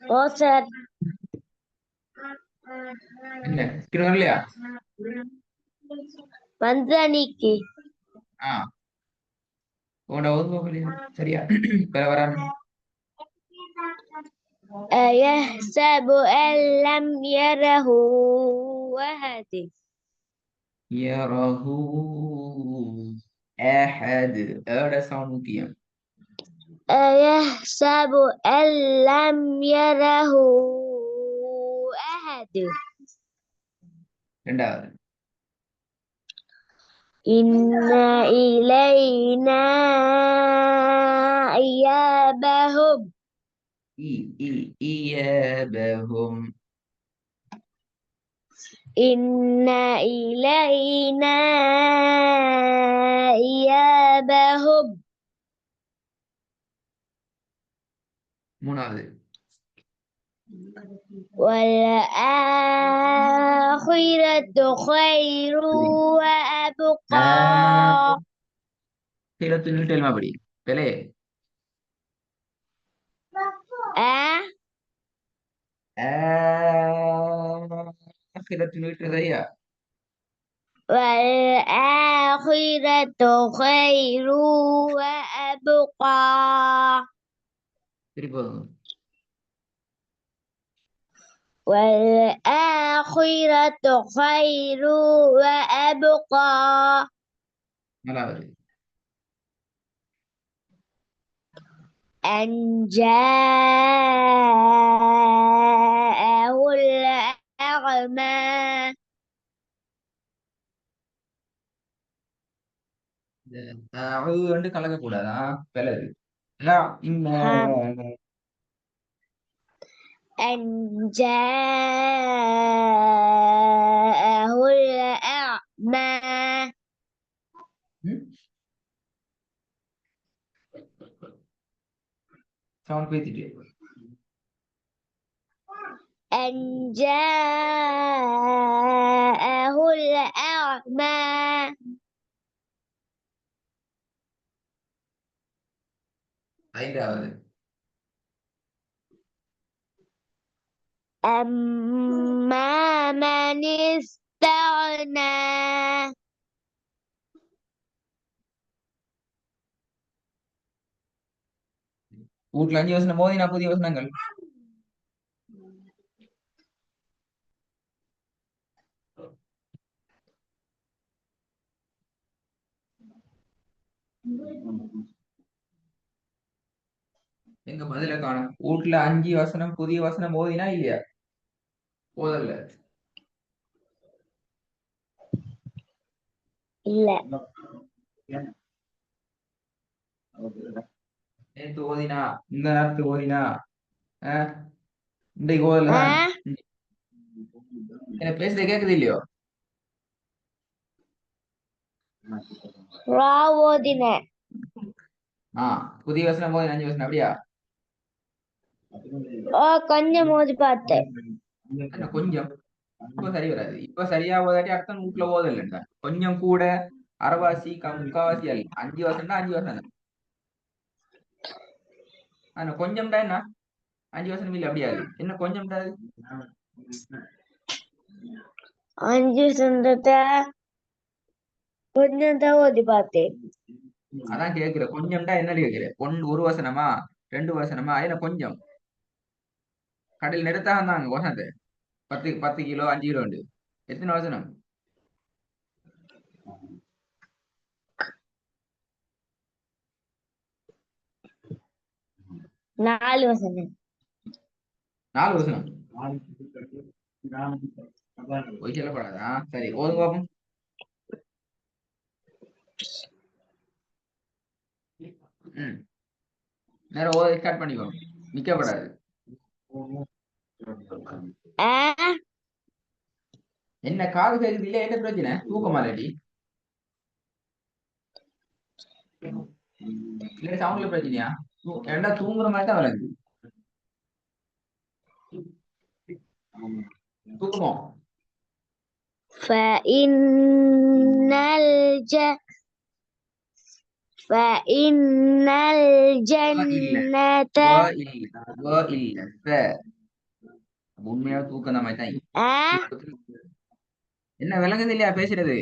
Ustaz. என்ன screen வரலையா? Manzaniki. ஆ உன்னோட ஒதுங்க சரியா வேற வராம أيحسب أن لم يره أحد يره أحد أட சவுண்ட் முக்கியம். أيحسب أن لم يره أحد ரெண்டாவது إن إلينا إيابهم إيابهم إن إلينا إيابهم மூணாவது والآخرة خير وأبقى கீழத்து நீட்டல் மாபடி பெலே கீழத்து நீட்டு சரியா والآخرة خير وأبقى திருப்பி والآخرة خير وأبقى நாலாவது أن جاءه الأعمى வந்து கலக்க கூடாதா பெலது أن جاءه الأعمى சவுண்ட் பேத்திட்டு أن جاءه الأعمى ஐந்தாவது أما من استغنى வீட்டுல 5 வசனம் போதி நான் புதிய வசனங்கள் எங்க பதில காணும் வீட்டுல 5 வசனம் புதிய வசனம் போதினா இல்லையா போதல்ல இல்ல நேத்து ஓதினா இந்த நேரத்துக்கு ஓதினா இன்றைக்கு ஓதலதான் என்ன பேசுறது கேக்குது இல்லையோ ராவோதின புதிய வசனம் போது 5 வசனம் அப்படியா கொஞ்சம் மோதி பார்த்தேன் கொஞ்சம் இப்ப சரி வராது இப்ப சரியா ஓதாட்டி அர்த்தம் வீட்டுல ஓதல கொஞ்சம் கூட அரைவாசி முக்காவாசி அல்ல 5 வசனம் 5 வசனம் ஆனா கொஞ்சம் தான் என்ன 5 வசனம் இல்ல அப்படியாது என்ன கொஞ்சம் தான் 5 சொந்தத்தை கொஞ்சம் தான் ஓதி பார்த்தேன் அதான் கேக்குற கொஞ்சம்டா என்ன கேக்குற ஒரு வசனமா 2 வசனமா என்ன கொஞ்சம் கடையில் நிறுத்தாக இருந்தாங்க வசனத்தை 10 கிலோ 5 கிலோ உண்டு எத்தனை வசனம் 4 வசனம் 4 வசனம் போய் சொல்லப்படாதா சரி ஓதுங்க பாப்போம் நேரம் ஓத ஸ்டார்ட் பண்ணிக்கோ நிக்கப்படாது என்ன காது கேக்குது இல்ல என்ன பிரச்சனை தூக்கமாலடி இல்ல சவுண்ட்ல பிரச்சனையா ஏண்டா தூங்குற மாதிரி தான் வளருது தூக்கமோ فإن فإن الجنة இல்ல உண்மையா தூக்கம் தான் மாதிரி என்ன விளங்குது இல்லையா பேசுறது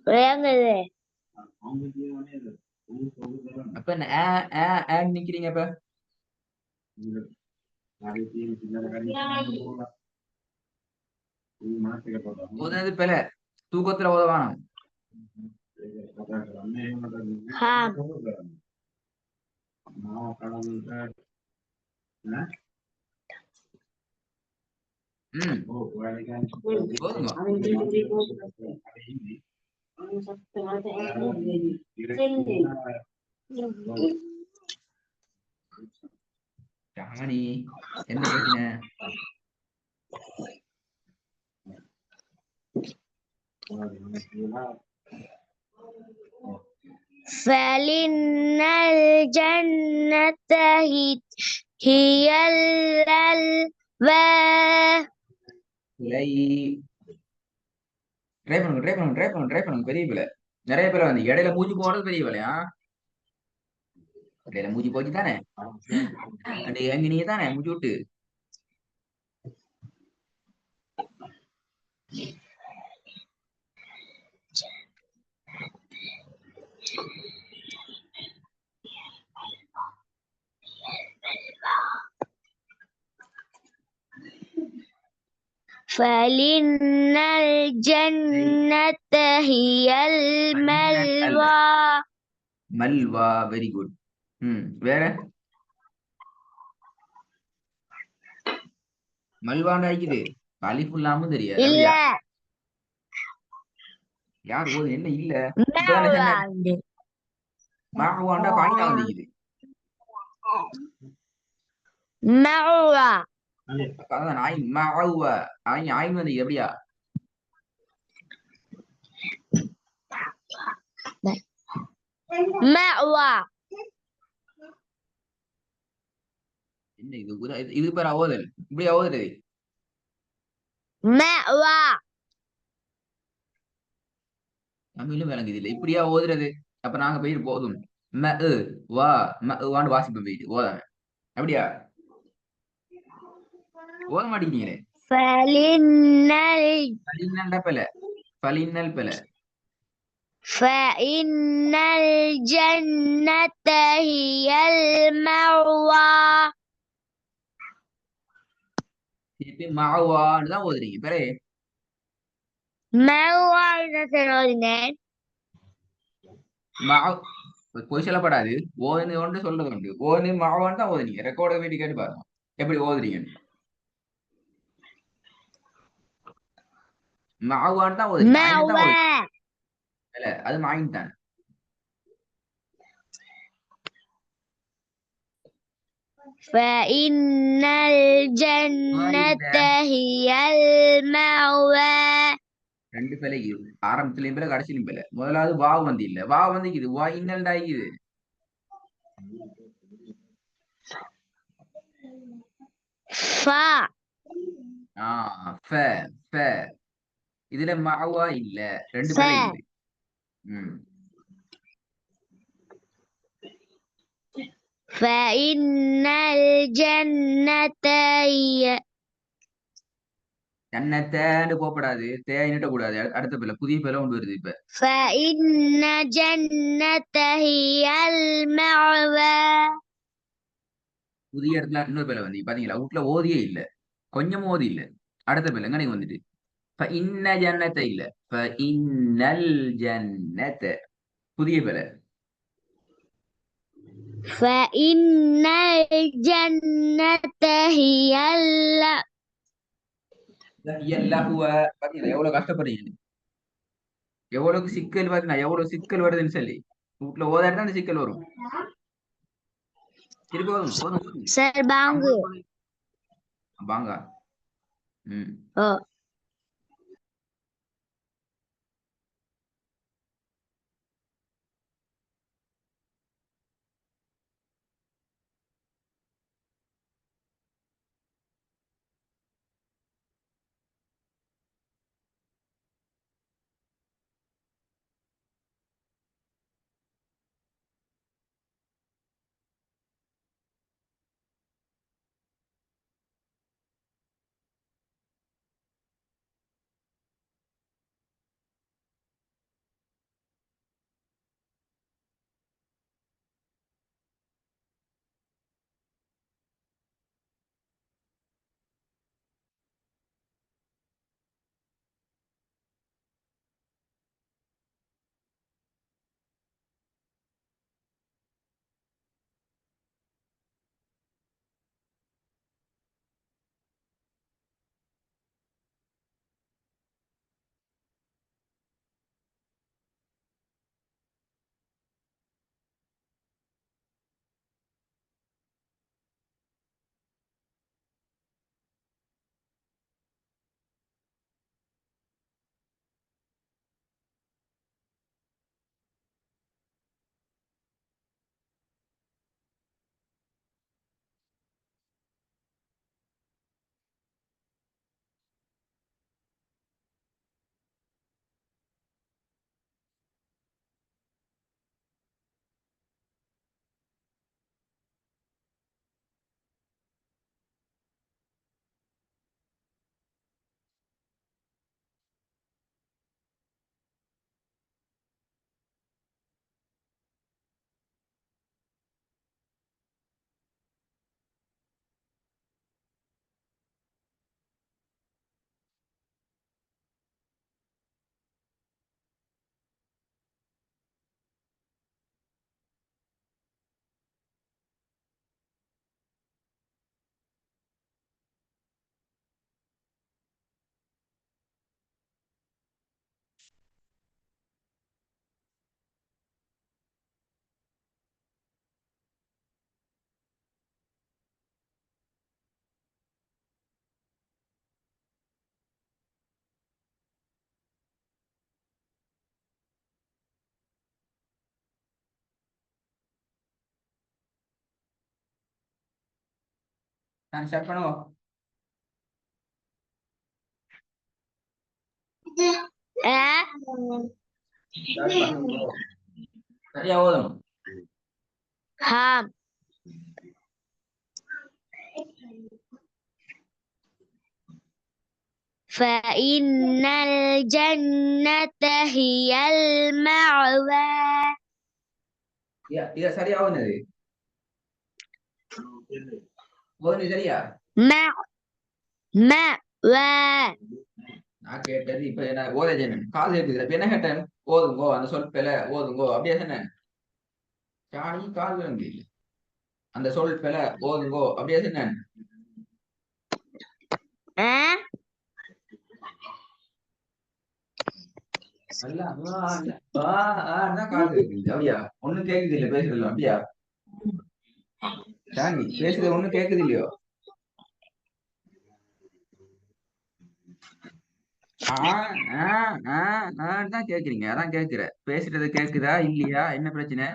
விளங்குது. அப்ப என்ன நிக்கிறீங்க இப்ப ஓதுனது பில தூக்கத்துல ஓதவானம் ஓதுங்க ராணி என்ன பிரச்சனை فإن الجنة هي المأوى. ட்ரை பண்ணுங்க பெரிய பிள்ளை நிறைய பேர் வந்து இடையில மூஞ்சி போறது பெரிய பிள்ளையா இடையில மூஞ்சி போச்சு தானே எங்க நீங்க தானே மூஞ்சி விட்டு فإن الجنة هي المأوى. மல்வா வெரி குட் வேற மல்வாண்டா இருக்குது அலிஃப் இல்லாம தெரியாது இல்ல அப்படியா யார் ஓது என்ன இல்ல இப்பதானே சொன்னேன் மாவாண்டா பாயிண்டா வந்துக்குது مأوى அதான் ஆயின் மாவ ஆயின் வந்து எப்படியா مأوى என்ன இது பேர் ஓதல் இப்படியா ஓதுறது مأوى தமிழும் விளங்குது இல்லை இப்படியா ஓதுறது அப்ப நாங்க போயிட்டு போதும் ம வா வாண்டு வாசிப்போம் போயிட்டு ஓதாம அப்படியா ஓத மாட்டேங்கிறீங்களே பலின்னல் பல பலின்னல் பல فإن الجنة هي المأوى. திருப்பி மாவான்னு தான் ஓதுறீங்க பேரே مأوى மாவ் பொய் சொல்லப்படாது ஓதுன்னு ஒன்று சொல்றது உண்டு ஓது மாவான்னு தான் ஓதுனீங்க ரெக்கார்டை வீட்டு கேட்டு பாருங்க எப்படி ஓதுறீங்கன்னு மாவான்னு தான் ஓதுறீங்க ஆயின்னு தான் ஓதுறீங்க இல்ல அது மாயின் தான் فإن الجنة هي المأوى. ரெண்டு பிள்ளை ஆரம்பத்திலையும் பிள்ளை கடைசியிலும் பிள்ளை முதலாவது வாவு வந்து இல்ல வாவு வந்து இது வா இன்னல்டா இது இதுல மாவா இல்ல ரெண்டு பிள்ளை இது فإن الجنة هي ஜன்னத்தேன்னு போகப்படாது தேனிட்ட கூடாது அடுத்த பிள்ளை புதிய பிள்ளை கொண்டு வருது இப்ப فإن جنة هي المأوى. புதிய இடத்துல இன்னொரு பிள்ளை வந்து பாத்தீங்களா வீட்டுல ஓதியே இல்ல கொஞ்சம் ஓதி இல்ல அடுத்த பிள்ளை நீங்க வந்துட்டு இன்ன ஜன்னத்தை இல்ல இன்னல் ஜன்னத்தை புதிய பிள்ளை فإن الجنة هي பாத்தீங்களா எவ்வளவு கஷ்டப்படுறீங்க எவ்வளவு சிக்கல் பாத்தீங்கன்னா எவ்வளவு சிக்கல் வருதுன்னு சொல்லி வீட்டுல ஓதாடி தான் சிக்கல் வரும் திருப்பி வரும் சார் பாங்கு வாங்க நான் ஸ்டார்ட் பண்ணுவோம். ஸ்டார்ட் பண்ணுங்க. சரியா ஓதணும். ها فإن الجنة هي المأوى இத சரியா ஓதுனது ஓதுனது சரியா? مأوى நான் கேட்டது இப்ப என்ன ஓத செய்யணும். காது கேட்குது. இப்ப என்ன கேட்டேன்? ஓதுங்கோ அந்த சொல் பிழை ஓதுங்கோ அப்படியே சொன்னேன். சாணி காது இல்லை அந்த சொல் பிழை ஓதுங்கோ அப்படியே சொன்னேன். நல்லா காது கேக்குது அப்படியா? ஒண்ணும் கேக்குது இல்ல பேசுறது அப்படியா? சாணி பேசுறது ஒண்ணும் கேக்குது இல்லையோ? தான் கேக்குறீங்க. அதான் கேக்குற பேசுறது கேக்குதா இல்லையா? என்ன பிரச்சனை?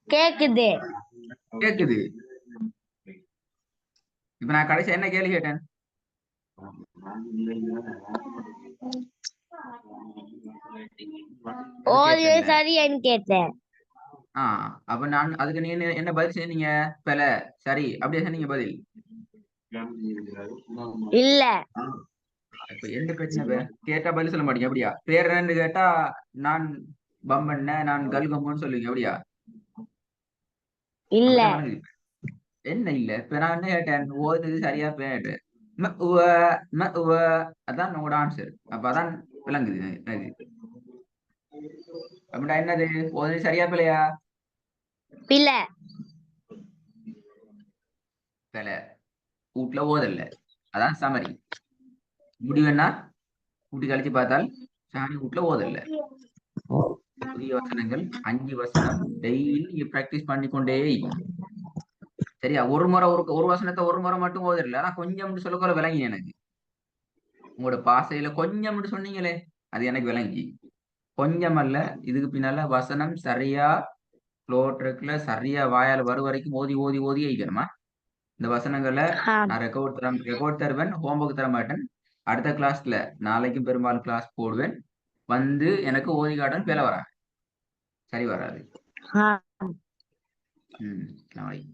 கேக்குது. கேக்குது. இப்ப நான் கடைசியா என்ன கேள்வி கேட்டேன்? ஓது சரியான்னு கேட்டேன். அப்ப நான் அதுக்கு நீங்க என்ன பதில் சொன்னீங்க? பிழை சரி அப்படியே சொன்னீங்க பதில் இல்ல. இப்ப என்ன பிரச்சனை? கேட்டா பதில் சொல்ல மாட்டீங்க அப்படியா? பேர் என்னன்னு கேட்டா நான் பம்பண்ண நான் கல்கம்பன்னு சொல்லுவீங்க அப்படியா? இல்ல. என்ன இல்ல? இப்ப நான் என்ன கேட்டேன்? ஓதுனது சரியா கேட்டேன். அதான் உங்களோட ஆன்சர். அப்ப அதான் விளங்குது எனக்கு. அப்படின்னா என்னது? ஓதுனது சரியா பிள்ளையா? பிள்ளை. பிள்ளை வீட்டுல ஓதல்ல. அதான் சமரி. முடிவுன்னா கூட்டி கழிச்சு பார்த்தால் சாணி வீட்டுல ஓதல்ல. புதிய வசனங்கள் 5 வசனம் டெய்லி நீங்க பிராக்டிஸ் பண்ணிக்கொண்டே சரியா? ஒரு முறை ஒரு வசனத்தை ஒரு முறை மட்டும் ஓதல. ஆனா கொஞ்சம் சொல்லக்கூட விளங்கி எனக்கு. உங்களோட பாசையில கொஞ்சம் சொன்னீங்களே அது எனக்கு விளங்கி. கொஞ்சம் அல்ல, இதுக்கு பின்னால வசனம் சரியா ஃப்ளோட்ருக்குல சரியா வாயால வரும் வரைக்கும் ஓதி ஓதி ஓதி வைக்கணுமா? இந்த வசனங்களை நான் ரெக்கார்ட் தருவேன். ஹோம்ஒர்க் தர மாட்டேன். அடுத்த கிளாஸ்ல நாளைக்கும் பெரும்பாலும் கிளாஸ் போடுவேன். வந்து எனக்கு ஓதி காட்டன் பேல வராது. சரி வராது. நாளைக்கு